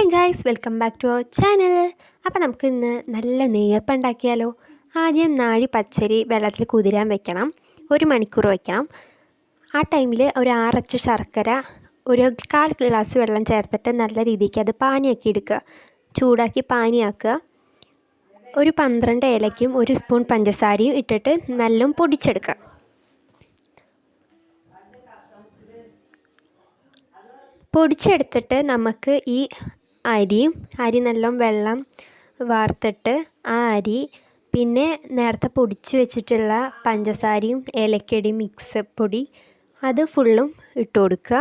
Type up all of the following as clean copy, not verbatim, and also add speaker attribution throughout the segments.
Speaker 1: Hi guys, welcome back to our channel. അപ്പോൾ നമുക്ക് ഇന്ന് നല്ല നെയ്യപ്പം ഉണ്ടാക്കിയാലോ. ആദ്യം നാഴി പച്ചരി വെള്ളത്തിൽ കുതിരാൻ വെക്കണം, 1 മണിക്കൂർ വെക്കണം. ആ ടൈമിൽ ഒരു 6 അച്ച് ശർക്കര, ഒരു 1/4 ഗ്ലാസ് വെള്ളം ചേർത്തിട്ട് നല്ല രീതിക്ക് അത് പാനിയാക്കി എടുക്കുക. ചൂടാക്കി പാനിയാക്കുക. ഒരു 12 ഏലയ്ക്കും 1 സ്പൂൺ പഞ്ചസാരയും ഇട്ടിട്ട് നല്ലോണം പൊടിച്ചെടുക്കുക. പൊടിച്ചെടുത്തിട്ട് നമുക്ക് ഈ അരി നല്ലോണം വെള്ളം വാർത്തിട്ട് ആ അരി, പിന്നെ നേരത്തെ പൊടിച്ച് വെച്ചിട്ടുള്ള പഞ്ചസാരയും ഏലക്കയുടെയും മിക്സ് പൊടി, അത് ഫുള്ളും ഇട്ട് കൊടുക്കുക.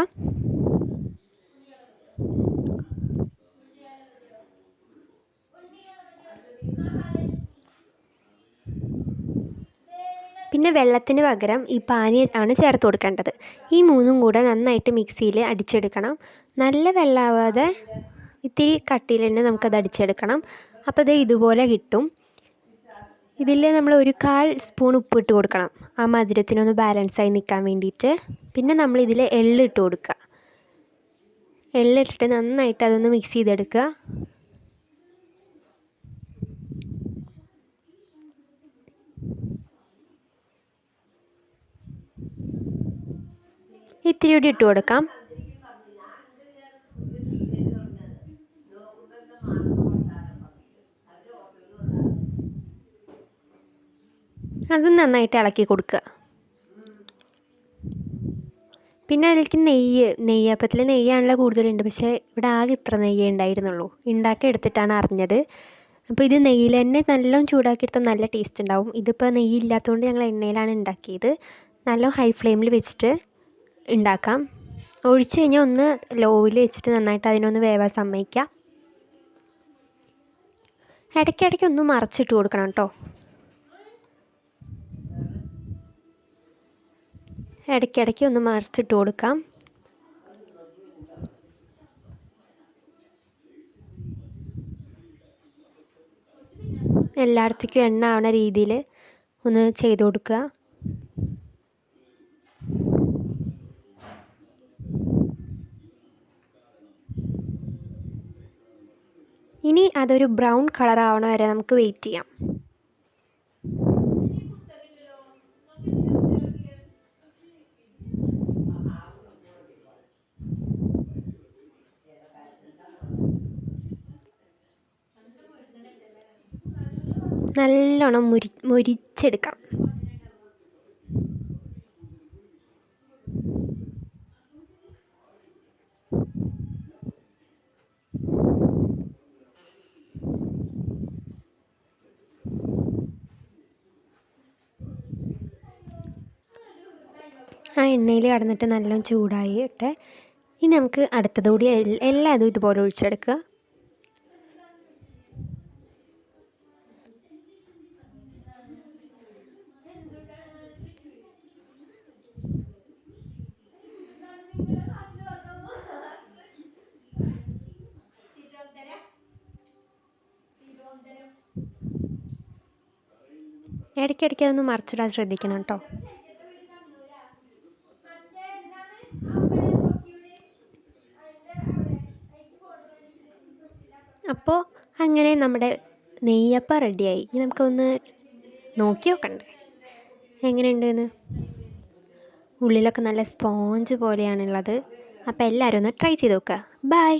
Speaker 1: പിന്നെ വെള്ളത്തിന് പകരം ഈ പാനി ആണ് ചേർത്ത് കൊടുക്കേണ്ടത്. ഈ 3ഉം കൂടെ നന്നായിട്ട് മിക്സിയിൽ അടിച്ചെടുക്കണം. നല്ല വെള്ളമാവാതെ ഇത്തിരി കട്ടിയിൽ തന്നെ നമുക്കത് അടിച്ചെടുക്കണം. അപ്പോൾ ഇത് ഇതുപോലെ കിട്ടും. ഇതിൽ നമ്മൾ 1/4 സ്പൂൺ ഉപ്പിട്ട് കൊടുക്കണം, ആ മധുരത്തിനൊന്ന് ബാലൻസായി നിൽക്കാൻ വേണ്ടിയിട്ട്. പിന്നെ നമ്മളിതിൽ എള്ളിട്ട് കൊടുക്കുക. എള്ളിട്ടിട്ട് നന്നായിട്ട് അതൊന്ന് മിക്സ് ചെയ്തെടുക്കുക. ഇത്തിരി കൂടി ഇട്ട് കൊടുക്കാം. അത് നന്നായിട്ട് ഇളക്കി കൊടുക്കുക. പിന്നെ അതിലേക്ക് നെയ്യപ്പത്തിൽ നെയ്യാണല്ലോ കൂടുതലുണ്ട്, പക്ഷേ ഇവിടെ ആകെ ഇത്ര നെയ്യേ ഉണ്ടായിരുന്നുള്ളൂ. ഉണ്ടാക്കി എടുത്തിട്ടാണ് അറിഞ്ഞത്. അപ്പോൾ ഇത് നെയ്യിൽ തന്നെ നല്ലോണം ചൂടാക്കിയെടുത്താൽ നല്ല ടേസ്റ്റ് ഉണ്ടാവും. ഇതിപ്പോൾ നെയ്യില്ലാത്തതുകൊണ്ട് ഞങ്ങൾ എണ്ണയിലാണ് ഉണ്ടാക്കിയത്. നല്ല ഹൈ ഫ്ലെയിമിൽ വെച്ചിട്ട് ഉണ്ടാക്കാം. ഒഴിച്ച് കഴിഞ്ഞാൽ ഒന്ന് ലോയിൽ വെച്ചിട്ട് നന്നായിട്ട് അതിനൊന്ന് വേവാൻ സമ്മതിക്കുക. ഇടയ്ക്കിടയ്ക്ക് ഒന്ന് മറിച്ചിട്ട് കൊടുക്കണം കേട്ടോ. ഇടയ്ക്കിടയ്ക്ക് ഒന്ന് മറിച്ചിട്ട് കൊടുക്കാം. എല്ലായിടത്തേക്കും എണ്ണ ആവണ രീതിയിൽ ഒന്ന് ചെയ്ത് കൊടുക്കുക. ഇനി അതൊരു ബ്രൗൺ കളർ ആവണ വരെ നമുക്ക് വെയിറ്റ് ചെയ്യാം. നല്ലോണം മുരിച്ചെടുക്കാം. ആ എണ്ണയിൽ കടന്നിട്ട് നല്ലോണം ചൂടായിട്ട് ഇനി നമുക്ക് അടുത്തതുകൂടി എല്ലാതും ഇതുപോലെ ഒഴിച്ചെടുക്കുക. ഇടയ്ക്കിടയ്ക്ക് അതൊന്ന് മറിച്ചിടാൻ ശ്രദ്ധിക്കണം കേട്ടോ. അപ്പോൾ അങ്ങനെ നമ്മുടെ നെയ്യപ്പം റെഡിയായി. ഇനി നമുക്കൊന്ന് നോക്കി നോക്കണ്ടേ എങ്ങനെയുണ്ടെന്ന്. ഉള്ളിലൊക്കെ നല്ല സ്പോഞ്ച് പോലെയാണുള്ളത്. അപ്പോൾ എല്ലാവരും ഒന്ന് ട്രൈ ചെയ്ത് നോക്കുക. ബൈ.